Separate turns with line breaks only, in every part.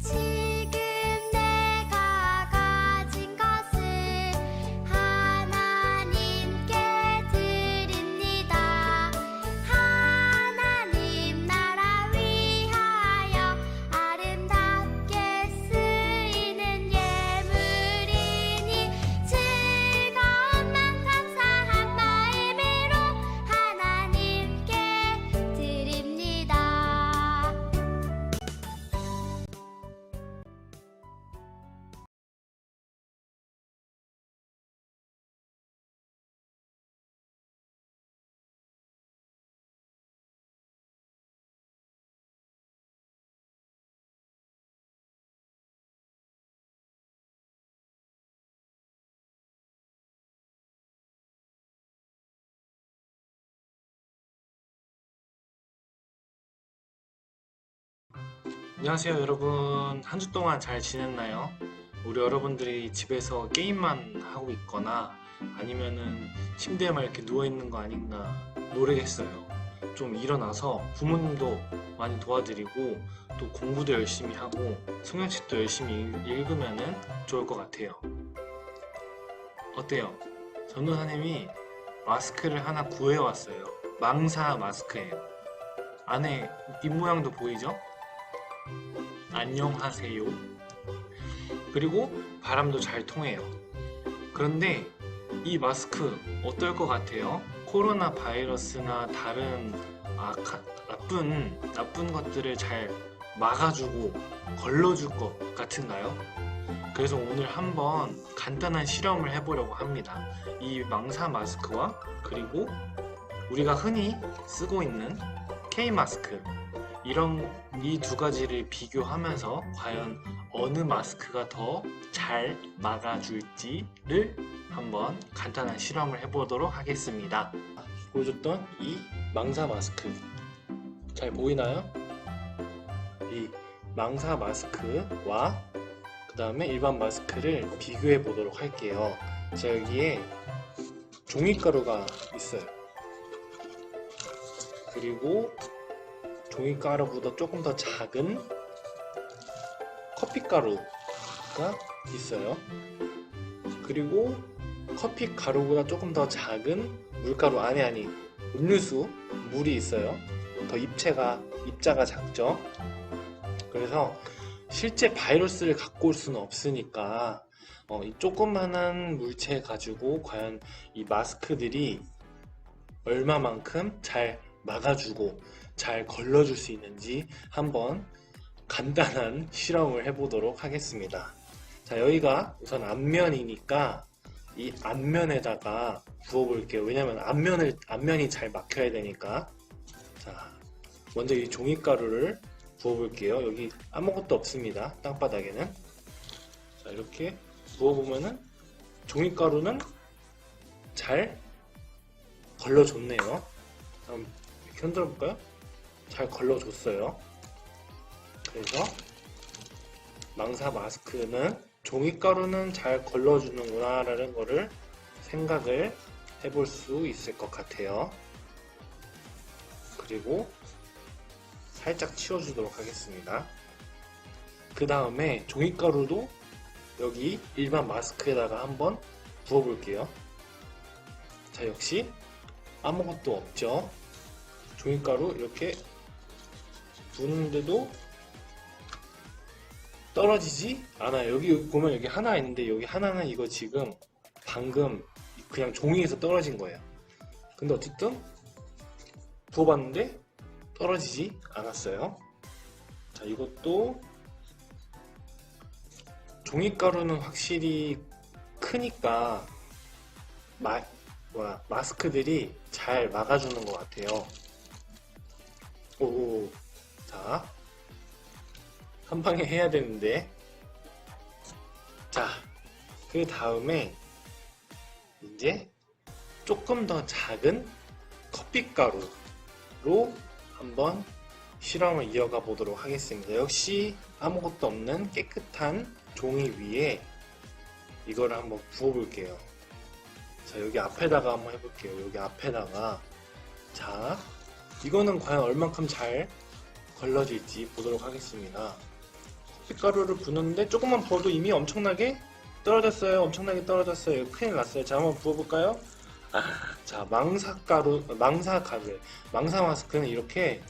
지금 내가 가진 것을 하나님께 드립니다. 하나님 나라 위하여 아름답게 쓰이는 예물이니 즐거운 맘 감사한 마음으로 하나님께 드립니다.
안녕하세요 여러분. 한 주 동안 잘 지냈나요? 우리 여러분들이 집에서 게임만 하고 있거나 아니면은 침대에만 이렇게 누워있는 거 아닌가 모르겠어요. 좀 일어나서 부모님도 많이 도와드리고 또 공부도 열심히 하고 성경책도 열심히 읽으면은 좋을 것 같아요. 어때요? 전도사님이 마스크를 하나 구해왔어요. 망사 마스크예요. 안에 입모양도 보이죠? 안녕하세요. 그리고 바람도 잘 통해요. 그런데 이 마스크 어떨 것 같아요? 코로나 바이러스나 다른 나쁜 것들을 잘 막아주고 걸러줄 것 같은가요? 그래서 오늘 한번 간단한 실험을 해보려고 합니다. 이 망사 마스크와 그리고 우리가 흔히 쓰고 있는 K 마스크, 이 두 가지를 비교하면서 과연 어느 마스크가 더 잘 막아줄지를 한번 간단한 실험을 해보도록 하겠습니다. 보여줬던 이 망사 마스크 잘 보이나요? 이 망사 마스크와 그 다음에 일반 마스크를 비교해 보도록 할게요. 자, 여기에 종이가루가 있어요. 그리고 종이가루보다 조금 더 작은 커피가루가 있어요. 그리고 커피가루보다 조금 더 작은 물가루, 아니 음료수 물이 있어요. 더 입자가 작죠. 그래서 실제 바이러스를 갖고 올 수는 없으니까 이 조그만한 물체 가지고 과연 이 마스크들이 얼마만큼 잘 막아주고 잘 걸러줄 수 있는지 한번 간단한 실험을 해보도록 하겠습니다. 자, 여기가 우선 앞면이니까 이 앞면에다가 부어볼게요. 왜냐면 앞면이 잘 막혀야 되니까. 자, 먼저 이 종이가루를 부어볼게요. 여기 아무것도 없습니다. 땅바닥에는. 자, 이렇게 부어보면은 종이가루는 잘 걸러줬네요. 한번 이렇게 흔들어 볼까요? 잘 걸러줬어요. 그래서 망사 마스크는 종이가루는 잘 걸러주는구나 라는 거를 생각을 해볼 수 있을 것 같아요. 그리고 살짝 치워주도록 하겠습니다. 그 다음에 종이가루도 여기 일반 마스크에다가 한번 부어볼게요. 자, 역시 아무것도 없죠. 종이가루 이렇게 부는데도 떨어지지 않아요. 여기 보면 여기 하나 있는데 여기 하나는 이거 지금 방금 그냥 종이에서 떨어진 거예요. 근데 어쨌든 부어봤는데 떨어지지 않았어요. 자, 이것도 종이가루는 확실히 크니까 마스크들이 잘 막아주는 것 같아요. 오, 자, 한 방에 해야 되는데. 자, 그 다음에 이제 조금 더 작은 커피가루로 한번 실험을 이어가 보도록 하겠습니다. 역시 아무것도 없는 깨끗한 종이 위에 이걸 한번 부어 볼게요. 자, 여기 앞에다가 한번 해볼게요. 여기 앞에다가. 자, 이거는 과연 얼만큼 잘 걸러질지 보도록 하겠습니다. 커피가루를 부는데 조금만 부어도 이미 엄청나게 떨어졌어요. 엄청나게 떨어졌어요. 큰일 났어요. 자, 한번 부어볼까요? 자, 망사 마스크는 이렇게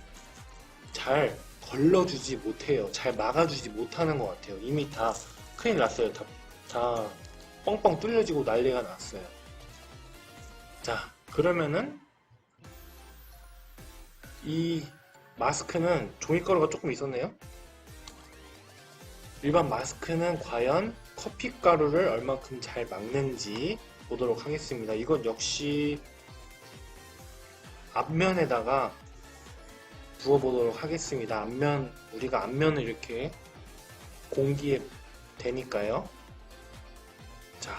잘 걸러주지 못해요. 잘 막아주지 못하는 것 같아요. 이미 다 큰일 났어요. 다 뻥뻥 뚫려지고 난리가 났어요. 자, 그러면은 이 마스크는 종이가루가 조금 있었네요. 일반 마스크는 과연 커피가루를 얼만큼 잘 막는지 보도록 하겠습니다. 이건 역시 앞면에다가 부어보도록 하겠습니다. 우리가 앞면을 이렇게 공기에 대니까요. 자,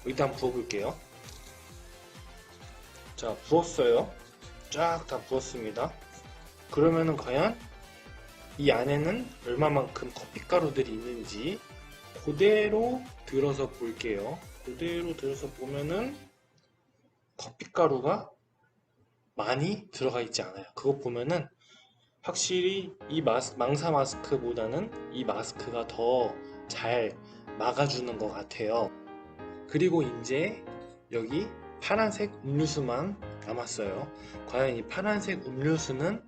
일단 부어볼게요. 자, 부었어요. 쫙 다 부었습니다. 그러면은 과연 이 안에는 얼마만큼 커피가루들이 있는지 그대로 들어서 볼게요. 그대로 들어서 보면은 커피가루가 많이 들어가 있지 않아요. 그거 보면은 확실히 이 망사 마스크보다는 이 마스크가 더 잘 막아주는 것 같아요. 그리고 이제 여기 파란색 음료수만 남았어요. 과연 이 파란색 음료수는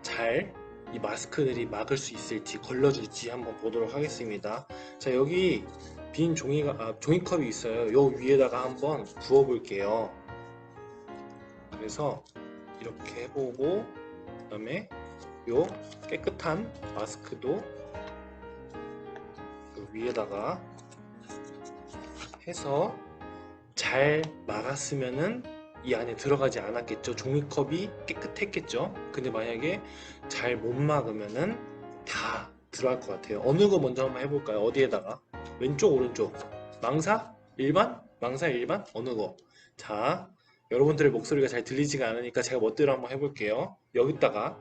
잘 이 마스크들이 막을 수 있을지 걸러줄지 한번 보도록 하겠습니다. 자, 여기 빈 종이컵이 있어요. 요 위에다가 한번 부어 볼게요. 그래서 이렇게 해보고 그 다음에 요 깨끗한 마스크도 요 위에다가 해서 잘 막았으면은 이 안에 들어가지 않았겠죠. 종이컵이 깨끗했겠죠. 근데 만약에 잘 못 막으면은 다 들어갈 것 같아요. 어느 거 먼저 한번 해볼까요? 어디에다가? 왼쪽, 오른쪽? 망사? 일반? 망사 일반? 어느 거? 자, 여러분들의 목소리가 잘 들리지가 않으니까 제가 멋대로 한번 해볼게요. 여기다가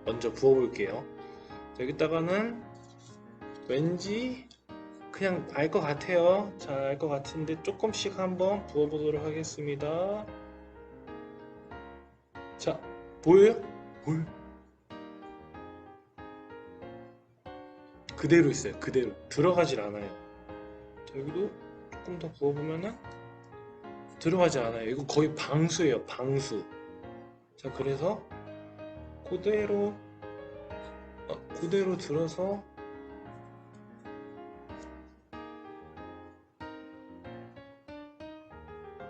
먼저 부어볼게요. 여기다가는 왠지 그냥 알 것 같아요. 잘 알 것 같은데 조금씩 한번 부어보도록 하겠습니다. 자, 보여요? 보여요? 그대로 있어요. 그대로 들어가질 않아요. 자, 여기도 조금 더 부어보면은 들어가지 않아요. 이거 거의 방수예요. 방수. 자, 그래서 그대로 들어서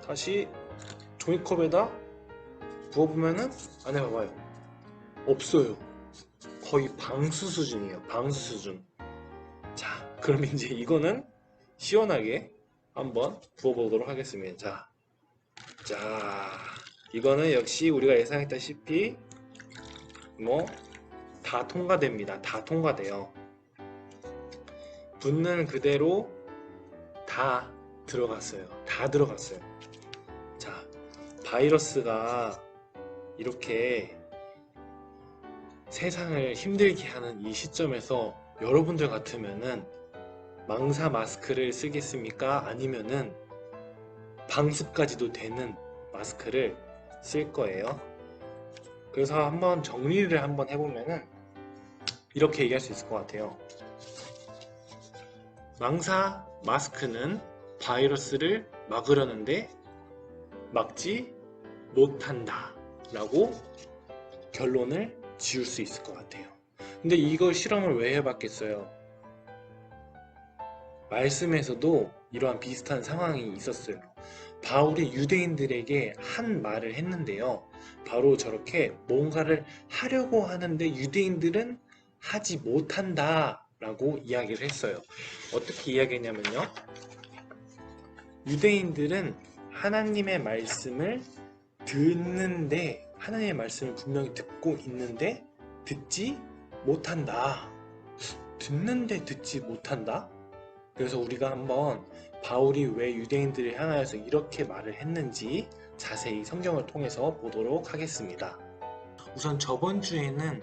다시 종이컵에다 부어보면은 안에 봐봐요. 없어요. 거의 방수 수준이에요. 방수 수준. 자, 그럼 이제 이거는 시원하게 한번 부어보도록 하겠습니다. 자, 이거는 역시 우리가 예상했다시피 다 통과됩니다. 다 통과돼요. 붓는 그대로 다 들어갔어요. 다 들어갔어요. 자, 바이러스가 이렇게 세상을 힘들게 하는 이 시점에서 여러분들 같으면은 망사 마스크를 쓰겠습니까? 아니면은 방수까지도 되는 마스크를 쓸 거예요. 그래서 한번 정리를 한번 해보면은 이렇게 얘기할 수 있을 것 같아요. 망사 마스크는 바이러스를 막으려는데 막지 못한다 라고 결론을 지을 수 있을 것 같아요. 근데 이걸 실험을 왜 해봤겠어요? 말씀에서도 이러한 비슷한 상황이 있었어요. 바울이 유대인들에게 한 말을 했는데요. 바로 저렇게 뭔가를 하려고 하는데 유대인들은 하지 못한다 라고 이야기를 했어요. 어떻게 이야기했냐면요. 유대인들은 하나님의 말씀을 듣는데 하나님의 말씀을 분명히 듣고 있는데 듣지 못한다. 듣는데 듣지 못한다? 그래서 우리가 한번 바울이 왜 유대인들을 향하여서 이렇게 말을 했는지 자세히 성경을 통해서 보도록 하겠습니다. 우선 저번 주에는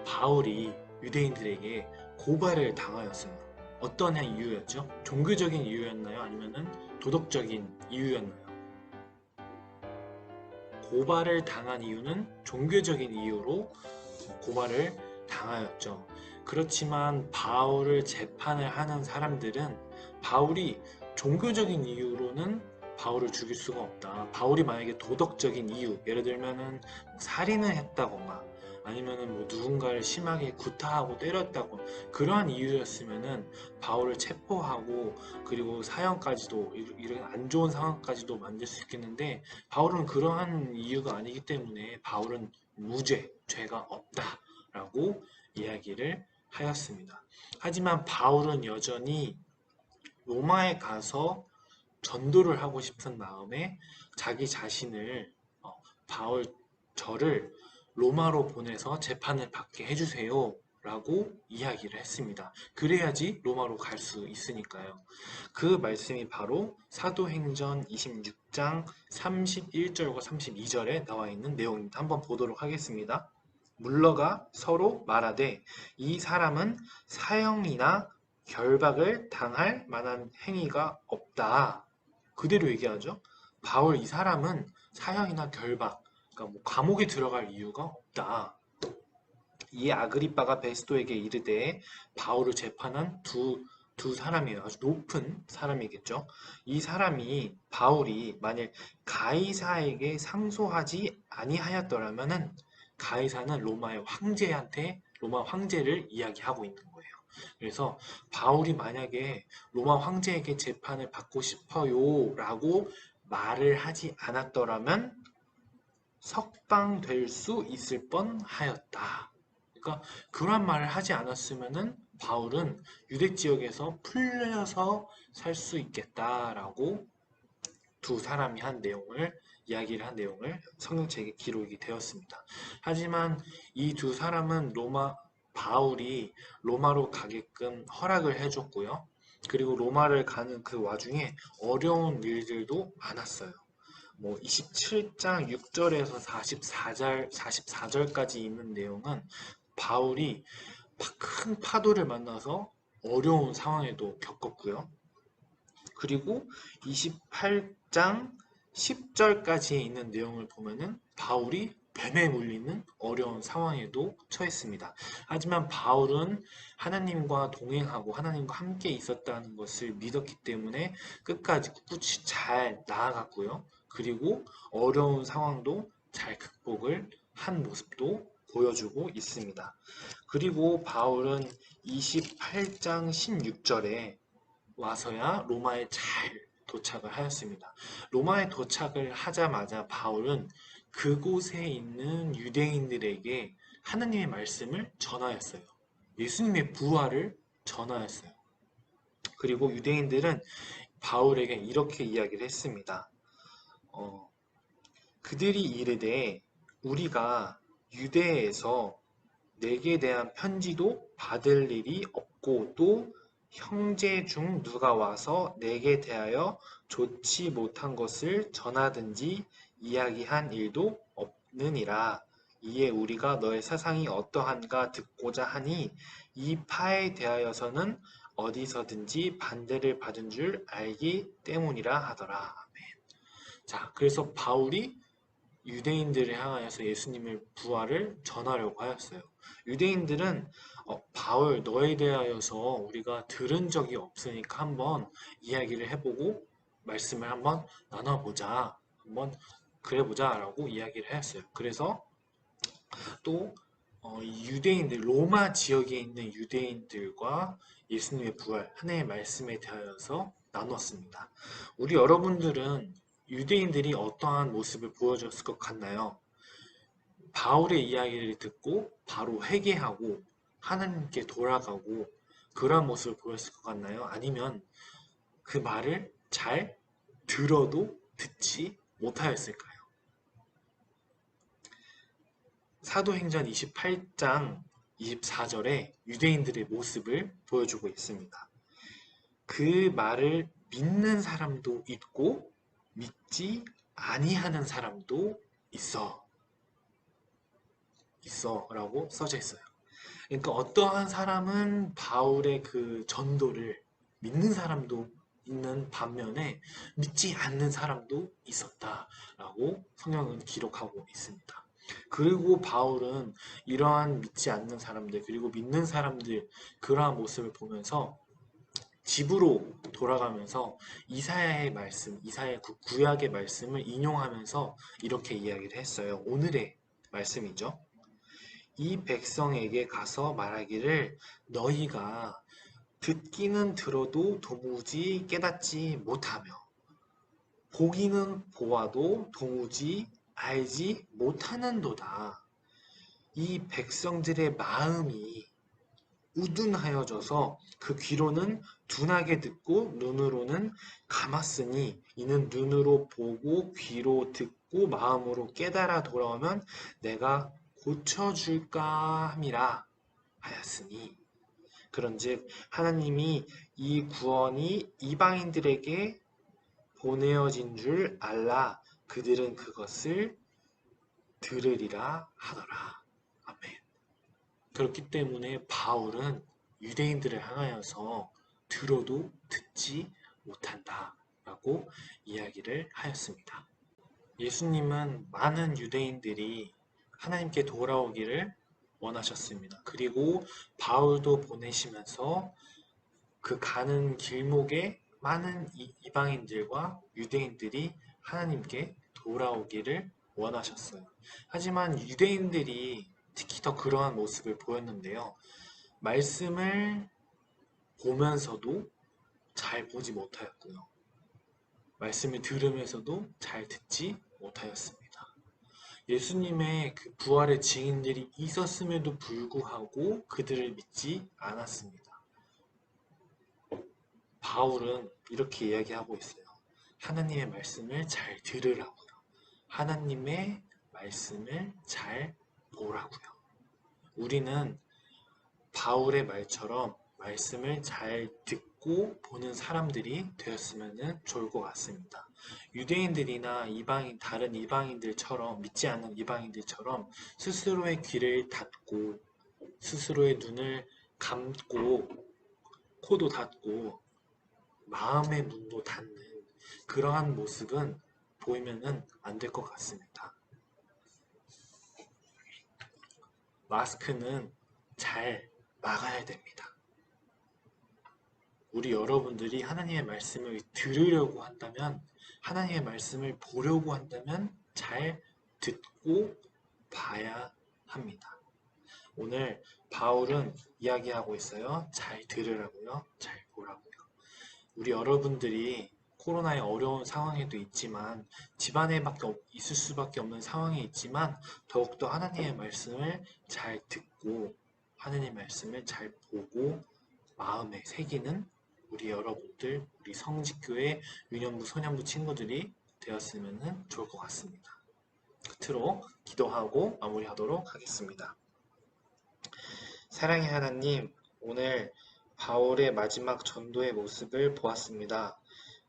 바울이 유대인들에게 고발을 당하였어요. 어떤 이유였죠? 종교적인 이유였나요? 아니면은 도덕적인 이유였나요? 고발을 당한 이유는 종교적인 이유로 고발을 당하였죠. 그렇지만 바울을 재판을 하는 사람들은 바울이 종교적인 이유로는 바울을 죽일 수가 없다. 바울이 만약에 도덕적인 이유, 예를 들면은 살인을 했다거나 아니면은 뭐 누군가를 심하게 구타하고 때렸다고 그러한 이유였으면은 바울을 체포하고 그리고 사형까지도 이런 안 좋은 상황까지도 만들 수 있겠는데 바울은 그러한 이유가 아니기 때문에 바울은 무죄, 죄가 없다라고 이야기를 하였습니다. 하지만 바울은 여전히 로마에 가서 전도를 하고 싶은 마음에 자기 자신을 바울 저를 로마로 보내서 재판을 받게 해주세요 라고 이야기를 했습니다. 그래야지 로마로 갈 수 있으니까요. 그 말씀이 바로 사도행전 26장 31절과 32절에 나와 있는 내용입니다. 한번 보도록 하겠습니다. 물러가 서로 말하되 이 사람은 사형이나 결박을 당할 만한 행위가 없다. 그대로 얘기하죠. 바울 이 사람은 사형이나 결박, 그러니까 뭐 감옥에 들어갈 이유가 없다. 이에 아그리빠가 베스도에게 이르되 바울을 재판한 두 사람이에요. 아주 높은 사람이겠죠. 이 사람이 바울이 만일 가이사에게 상소하지 아니하였더라면은 가이사는 로마의 황제한테 로마 황제를 이야기하고 있는 거예요. 그래서 바울이 만약에 로마 황제에게 재판을 받고 싶어요 라고 말을 하지 않았더라면 석방될 수 있을 뻔하였다. 그러니까 그런 말을 하지 않았으면은 바울은 유대 지역에서 풀려서 살 수 있겠다라고 두 사람이 한 내용을 이야기를 한 내용을 성경책에 기록이 되었습니다. 하지만 이 두 사람은 바울이 로마로 가게끔 허락을 해줬고요. 그리고 로마를 가는 그 와중에 어려운 일들도 많았어요. 뭐 27장 6절에서 44절까지 있는 내용은 바울이 큰 파도를 만나서 어려운 상황에도 겪었고요. 그리고 28장 10절까지 있는 내용을 보면은 바울이 뱀에 물리는 어려운 상황에도 처했습니다. 하지만 바울은 하나님과 동행하고 하나님과 함께 있었다는 것을 믿었기 때문에 끝까지 꿋꿋이 잘 나아갔고요. 그리고 어려운 상황도 잘 극복을 한 모습도 보여주고 있습니다. 그리고 바울은 28장 16절에 와서야 로마에 잘 도착을 하였습니다. 로마에 도착을 하자마자 바울은 그곳에 있는 유대인들에게 하나님의 말씀을 전하였어요. 예수님의 부활을 전하였어요. 그리고 유대인들은 바울에게 이렇게 이야기를 했습니다. 그들이 이르되 우리가 유대에서 내게 대한 편지도 받을 일이 없고 또 형제 중 누가 와서 내게 대하여 좋지 못한 것을 전하든지 이야기한 일도 없느니라. 이에 우리가 너의 사상이 어떠한가 듣고자 하니 이 파에 대하여서는 어디서든지 반대를 받은 줄 알기 때문이라 하더라. 아멘. 자, 그래서 바울이 유대인들을 향하여서 예수님의 부활을 전하려고 하였어요. 유대인들은 바울 너에 대하여서 우리가 들은 적이 없으니까 한번 이야기를 해보고 말씀을 한번 나눠보자. 한번 그래보자 라고 이야기를 했어요. 그래서 또 유대인들, 로마 지역에 있는 유대인들과 예수님의 부활, 하나님의 말씀에 대하여서 나눴습니다. 우리 여러분들은 유대인들이 어떠한 모습을 보여줬을 것 같나요? 바울의 이야기를 듣고 바로 회개하고 하나님께 돌아가고 그러한 모습을 보였을 것 같나요? 아니면 그 말을 잘 들어도 듣지 못하였을까요? 사도행전 28장 24절에 유대인들의 모습을 보여주고 있습니다. 그 말을 믿는 사람도 있고 믿지 아니하는 사람도 있어. 있어 라고 써져 있어요. 그러니까 어떠한 사람은 바울의 그 전도를 믿는 사람도 있는 반면에 믿지 않는 사람도 있었다라고 성경은 기록하고 있습니다. 그리고 바울은 이러한 믿지 않는 사람들 그리고 믿는 사람들 그러한 모습을 보면서 집으로 돌아가면서 이사야의 말씀, 이사야 구약의 말씀을 인용하면서 이렇게 이야기를 했어요. 오늘의 말씀이죠. 이 백성에게 가서 말하기를 너희가 듣기는 들어도 도무지 깨닫지 못하며 보기는 보아도 도무지 알지 못하는도다. 이 백성들의 마음이 우둔하여져서 그 귀로는 둔하게 듣고 눈으로는 감았으니 이는 눈으로 보고 귀로 듣고 마음으로 깨달아 돌아오면 내가 고쳐줄까 함이라 하였으니 그런즉 하나님이 이 구원이 이방인들에게 보내어진 줄 알라 그들은 그것을 들으리라 하더라. 아멘. 그렇기 때문에 바울은 유대인들을 향하여서 들어도 듣지 못한다 라고 이야기를 하였습니다. 예수님은 많은 유대인들이 하나님께 돌아오기를 원하셨습니다. 그리고 바울도 보내시면서 그 가는 길목에 많은 이방인들과 유대인들이 하나님께 돌아오기를 원하셨어요. 하지만 유대인들이 특히 더 그러한 모습을 보였는데요. 말씀을 보면서도 잘 보지 못하였고요. 말씀을 들으면서도 잘 듣지 못하였습니다. 예수님의 그 부활의 증인들이 있었음에도 불구하고 그들을 믿지 않았습니다. 바울은 이렇게 이야기하고 있어요. 하나님의 말씀을 잘 들으라고요. 하나님의 말씀을 잘 보라고요. 우리는 바울의 말처럼 말씀을 잘 듣고 보는 사람들이 되었으면 좋을 것 같습니다. 유대인들이나 다른 이방인들처럼 믿지 않는 이방인들처럼 스스로의 귀를 닫고 스스로의 눈을 감고 코도 닫고 마음의 문도 닫는 그러한 모습은 보이면은 안 될 것 같습니다. 마스크는 잘 막아야 됩니다. 우리 여러분들이 하나님의 말씀을 들으려고 한다면, 하나님의 말씀을 보려고 한다면 잘 듣고 봐야 합니다. 오늘 바울은 이야기하고 있어요. 잘 들으라고요. 잘 보라고요. 우리 여러분들이 코로나의 어려운 상황에도 있지만 집안에 있을 수밖에 없는 상황에 있지만 더욱더 하나님의 말씀을 잘 듣고 하나님의 말씀을 잘 보고 마음에 새기는 우리 여러분들, 우리 성직교회 유년부, 소년부 친구들이 되었으면 좋을 것 같습니다. 끝으로 기도하고 마무리하도록 하겠습니다. 사랑의 하나님, 오늘 바울의 마지막 전도의 모습을 보았습니다.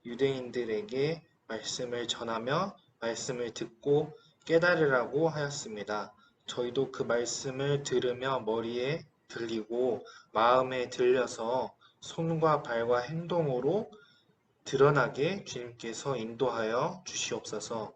유대인들에게 말씀을 전하며 말씀을 듣고 깨달으라고 하였습니다. 저희도 그 말씀을 들으며 머리에 들리고 마음에 들려서 손과 발과 행동으로 드러나게 주님께서 인도하여 주시옵소서.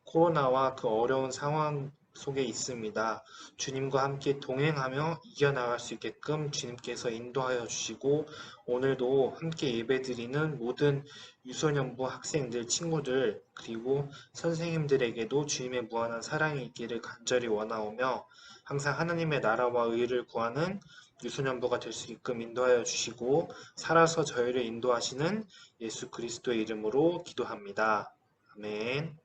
코로나와 그 어려운 상황 속에 있습니다. 주님과 함께 동행하며 이겨나갈 수 있게끔 주님께서 인도하여 주시고 오늘도 함께 예배드리는 모든 유소년부 학생들, 친구들 그리고 선생님들에게도 주님의 무한한 사랑이 있기를 간절히 원하오며 항상 하나님의 나라와 의를 구하는 유소년부가 될 수 있게끔 인도하여 주시고 살아서 저희를 인도하시는 예수 그리스도의 이름으로 기도합니다. 아멘.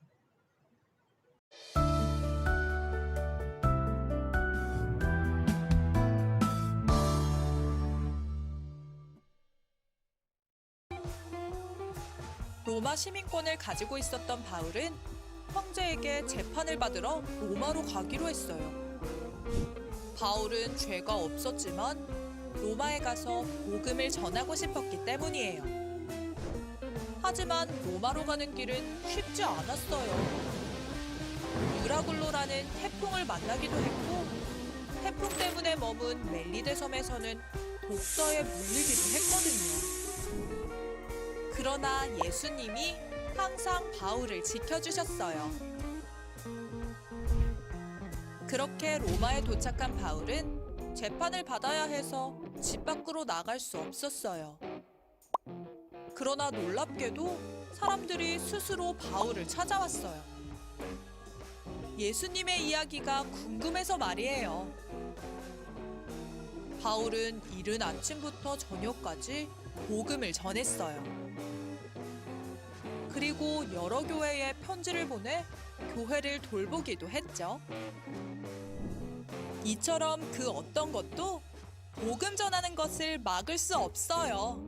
로마 시민권을 가지고 있었던 바울은 황제에게 재판을 받으러 로마로 가기로 했어요. 바울은 죄가 없었지만 로마에 가서 복음을 전하고 싶었기 때문이에요. 하지만 로마로 가는 길은 쉽지 않았어요. 유라굴로라는 태풍을 만나기도 했고 태풍 때문에 머문 멜리데 섬에서는 독서에 물리기도 했거든요. 그러나 예수님이 항상 바울을 지켜주셨어요. 그렇게 로마에 도착한 바울은 재판을 받아야 해서 집 밖으로 나갈 수 없었어요. 그러나 놀랍게도 사람들이 스스로 바울을 찾아왔어요. 예수님의 이야기가 궁금해서 말이에요. 바울은 이른 아침부터 저녁까지 복음을 전했어요. 그리고 여러 교회에 편지를 보내 교회를 돌보기도 했죠. 이처럼 그 어떤 것도 복음 전하는 것을 막을 수 없어요.